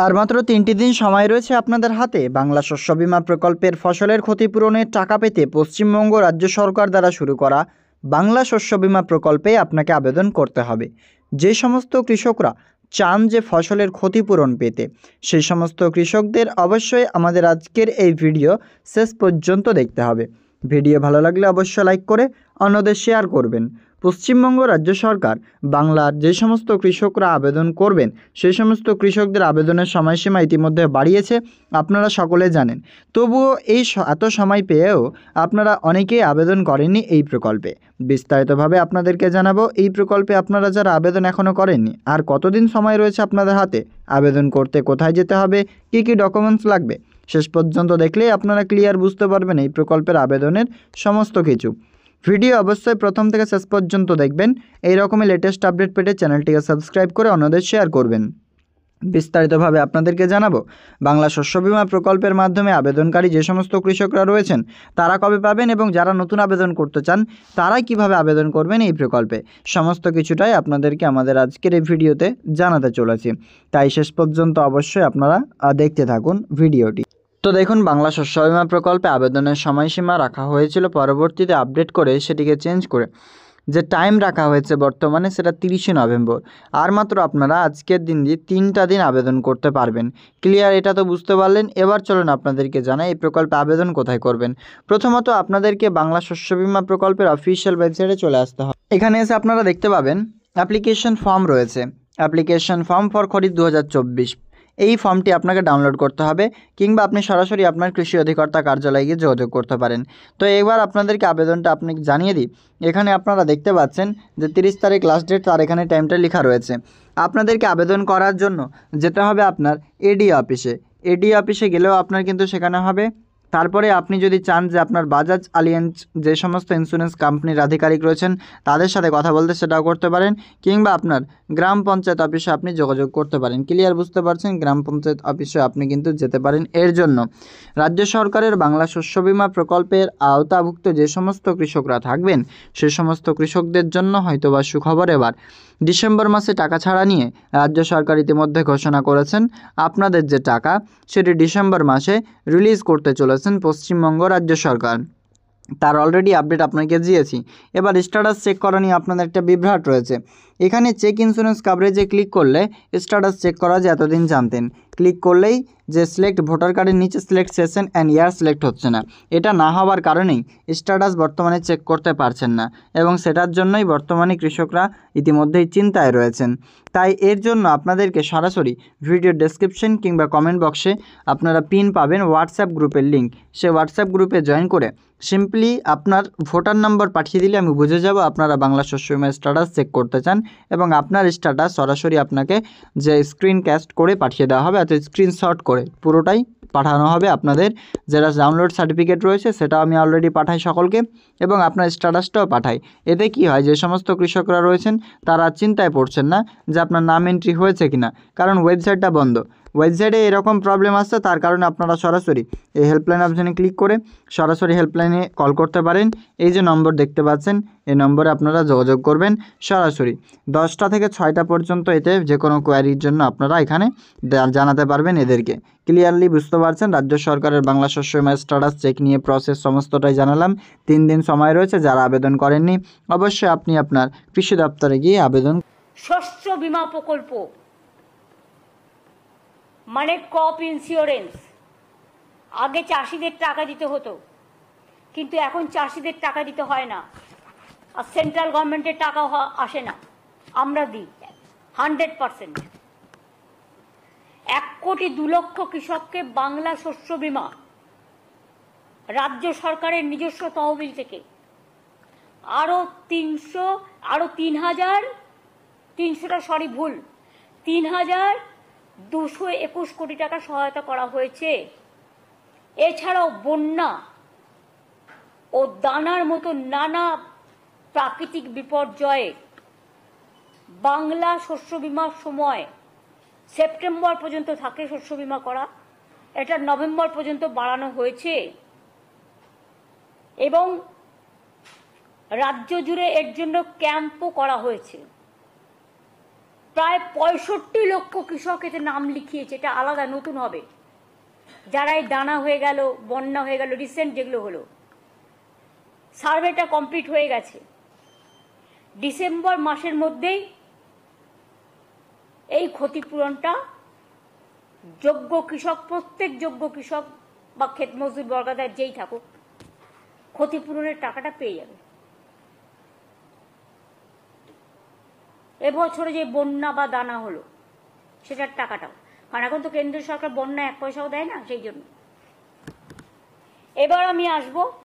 আর মাত্র 3টি দিন সময় রয়েছে আপনাদের হাতে বাংলা শস্য বীমা প্রকল্পের ফসলের ক্ষতিপূরণের টাকা পেতে পশ্চিমবঙ্গ রাজ্য সরকার দ্বারা শুরু করা বাংলা শস্য বীমা প্রকল্পে আপনাকে আবেদন করতে হবে। যে সমস্ত কৃষকরা চান যে ফসলের ক্ষতিপূরণ পেতে, সেই সমস্ত কৃষকদের অবশ্যই আমাদের আজকের এই ভিডিও শেষ পর্যন্ত দেখতে হবে। ভিডিও ভালো লাগলে অবশ্যই লাইক করে অন্যদের শেয়ার করবেন। পশ্চিমবঙ্গ রাজ্য সরকার বাংলার যে সমস্ত কৃষকরা আবেদন করবেন সেই সমস্ত কৃষকদের আবেদনের সময়সীমা ইতিমধ্যে বাড়িয়েছে, আপনারা সকলে জানেন। তবুও এত সময় পেয়েও আপনারা অনেকেই আবেদন করেননি এই প্রকল্পে। বিস্তারিতভাবে আপনাদেরকে জানাবো এই প্রকল্পে আপনারা যারা আবেদন এখনও করেননি আর কতদিন সময় রয়েছে আপনাদের হাতে, আবেদন করতে কোথায় যেতে হবে, কী কী ডকুমেন্টস লাগবে, শেষ পর্যন্ত দেখলেই আপনারা ক্লিয়ার বুঝতে পারবেন এই প্রকল্পের আবেদনের সমস্ত কিছু। ভিডিও অবশ্যই প্রথম থেকে শেষ পর্যন্ত দেখবেন। এই রকমই লেটেস্ট আপডেট পেতে চ্যানেলটিকে সাবস্ক্রাইব করে অন্যদের শেয়ার করবেন। বিস্তারিতভাবে আপনাদেরকে জানাবো বাংলা শস্য বীমা প্রকল্পের মাধ্যমে আবেদনকারী যে সমস্ত কৃষকরা রয়েছেন তারা কবে পাবেন এবং যারা নতুন আবেদন করতে চান তারাই কিভাবে আবেদন করবেন এই প্রকল্পে, সমস্ত কিছুটাই আপনাদেরকে আমাদের আজকের এই ভিডিওতে জানাতে চলেছি। তাই শেষ পর্যন্ত অবশ্যই আপনারা দেখতে থাকুন ভিডিওটি। তো দেখুন, বাংলা শস্য বীমা প্রকল্পে আবেদনের সময়সীমা রাখা হয়েছিল, পরবর্তীতে আপডেট করে সেটিকে চেঞ্জ করে যে টাইম রাখা হয়েছে বর্তমানে সেটা 30শে নভেম্বর। আর মাত্র আপনারা আজকের দিন দিয়ে 3টা দিন আবেদন করতে পারবেন। ক্লিয়ার? এটা তো বুঝতে পারলেন। এবার চলুন আপনাদেরকে জানাই এই প্রকল্পে আবেদন কোথায় করবেন। প্রথমত আপনাদেরকে বাংলা শস্য বীমা প্রকল্পের অফিসিয়াল ওয়েবসাইটে চলে আসতে হবে। এখানে এসে আপনারা দেখতে পাবেন অ্যাপ্লিকেশন ফর্ম রয়েছে, অ্যাপ্লিকেশন ফর্ম ফর খরিফ 2024। এই ফর্মটি আপনাকে ডাউনলোড করতে হবে, কিংবা আপনি সরাসরি আপনার কৃষি অধিকর্তা কার্যালয়ে গিয়ে যোগাযোগ করতে পারেন। তো এবার আপনাদেরকে আবেদনটা আপনাকে জানিয়ে দিই। এখানে আপনারা দেখতে পাচ্ছেন যে 30 তারিখ লাস্ট ডেট, তার এখানে টাইমটা লেখা রয়েছে। আপনাদেরকে আবেদন করার জন্য যেতে হবে আপনার এডি অফিসে। এডি অফিসে গেলেও আপনার কিন্তু সেখানে হবে। তারপরে আপনি যদি চান যে আপনার বাজাজ আলিয়ান্স যে সমস্ত ইন্স্যুরেন্স কোম্পানির আধিকারিক রয়েছেন তাদের সাথে কথা বলতে, সেটাও করতে পারেন, কিংবা আপনার গ্রাম পঞ্চায়েত অফিসে আপনি যোগাযোগ করতে পারেন। ক্লিয়ার বুঝতে পারছেন? গ্রাম পঞ্চায়েত অফিসে আপনি কিন্তু যেতে পারেন। এর জন্য রাজ্য সরকারের বাংলা শস্য বীমা প্রকল্পের আওতাভুক্ত যে সমস্ত কৃষকরা থাকবেন সে সমস্ত কৃষকদের জন্য হয়তোবা সুখবর। এবার ডিসেম্বর মাসে টাকা ছাড়া নিয়ে রাজ্য সরকার ইতিমধ্যে ঘোষণা করেছেন আপনাদের যে টাকা সেটি ডিসেম্বর মাসে রিলিজ করতে চলেছেন পশ্চিমবঙ্গ রাজ্য সরকার। তার অলরেডি আপডেট আপনাকে দিয়েছি। এবার স্ট্যাটাস চেক করা নিয়ে আপনাদের একটা বিভ্রাট রয়েছে। এখানে চেক ইন্স্যুরেন্স কাভারেজে ক্লিক করলে স্ট্যাটাস চেক করা যে এতদিন জানতেন, ক্লিক করলেই যে সিলেক্ট ভোটার কার্ডের নিচে select session and year select হচ্ছে না। এটা না হওয়ার কারণেই স্ট্যাটাস বর্তমানে চেক করতে পারছেন না, এবং সেটার জন্যই বর্তমানে কৃষকরা ইতিমধ্যেই চিন্তায় রয়েছেন। তাই এর জন্য আপনাদেরকে সরাসরি ভিডিও ডেসক্রিপশন কিংবা কমেন্ট বক্সে আপনারা পিন পাবেন হোয়াটসঅ্যাপ গ্রুপের লিঙ্ক। সে হোয়াটসঅ্যাপ গ্রুপে জয়েন করে সিম্পলি আপনার ভোটার নম্বর পাঠিয়ে দিলে আমি বুঝে যাব আপনারা বাংলা শস্য বীমা স্ট্যাটাস চেক করতে চান, এবং আপনার স্ট্যাটাস সরাসরি আপনাকে যে স্ক্রিন ক্যাস্ট করে পাঠিয়ে দেওয়া হবে, অর্থাৎ স্ক্রিনশট করে পুরোটাই পাঠানো হবে। আপনাদের যেটা ডাউনলোড সার্টিফিকেট রয়েছে সেটাও আমি অলরেডি পাঠাই সকলকে, এবং আপনার স্ট্যাটাসটাও পাঠাই। এতে কি হয়, যে সমস্ত কৃষকরা রয়েছেন তারা চিন্তায় পড়ছেন না যে আপনার নাম এন্ট্রি হয়েছে কিনা, কারণ ওয়েবসাইটটা বন্ধ। ওয়েবসাইটে এরকম প্রবলেম আসছে, তার কারণে আপনারা সরাসরি এই হেল্পলাইন অপশানে ক্লিক করে সরাসরি হেল্পলাইনে কল করতে পারেন। এই যে নম্বর দেখতে পাচ্ছেন এই নম্বরে আপনারা যোগাযোগ করবেন সরাসরি 10টা থেকে 6টা পর্যন্ত। এতে যে কোনো কোয়ারির জন্য আপনারা এখানে জানাতে পারবেন এদেরকে। ক্লিয়ারলি বুঝতে পারছেন? রাজ্য সরকারের বাংলা শস্য বীমা স্ট্যাটাস চেক নিয়ে প্রসেস সমস্তটাই জানালাম। 3 দিন সময় রয়েছে, যারা আবেদন করেননি অবশ্যই আপনি আপনার কৃষি দপ্তরে গিয়ে আবেদন। শস্য বীমা প্রকল্প মানে ক্রপ ইন্স্যুরেন্স। আগে চাষিদের টাকা দিতে হতো, কিন্তু এখন চাষিদের টাকা দিতে হয় না, আর সেন্ট্রাল গভর্নমেন্টের টাকা আসে না, আমরা দিই 100%। 1,02,00,000 কৃষককে বাংলা শস্য বীমা রাজ্য সরকারের নিজস্ব তহবিল থেকে আরো 3,221 কোটি টাকা সহায়তা করা হয়েছে। এছাড়াও বন্যা ও দানার মতো নানা প্রাকৃতিক বিপর্যয়ে বাংলা শস্য বীমার সময় সেপ্টেম্বর পর্যন্ত থাকে শস্য বীমা করা, এটা নভেম্বর পর্যন্ত বাড়ানো হয়েছে, এবং রাজ্য জুড়ে এর জন্য ক্যাম্পও করা হয়েছে। প্রায় 65 লক্ষ কৃষক এতে নাম লিখিয়েছে। এটা আলাদা নতুন হবে। যারা এই দানা হয়ে গেল, বন্যা হয়ে গেল, রিসেন্ট যেগুলো হলো, সার্ভেটা কমপ্লিট হয়ে গেছে। ডিসেম্বর মাসের মধ্যেই এই ক্ষতিপূরণটা যোগ্য কৃষক, প্রত্যেক যোগ্য কৃষক বা ক্ষেত মজদুর বর্গাদার যেই থাকুক, ক্ষতিপূরণের টাকাটা পেয়ে যাবে। এবছরে যে বন্যা বা দানা হলো সেটার টাকাটাও, কারণ এখন তো কেন্দ্রীয় সরকার বন্যা 1 পয়সাও দেয় না, সেই জন্য। এবার আমি আসবো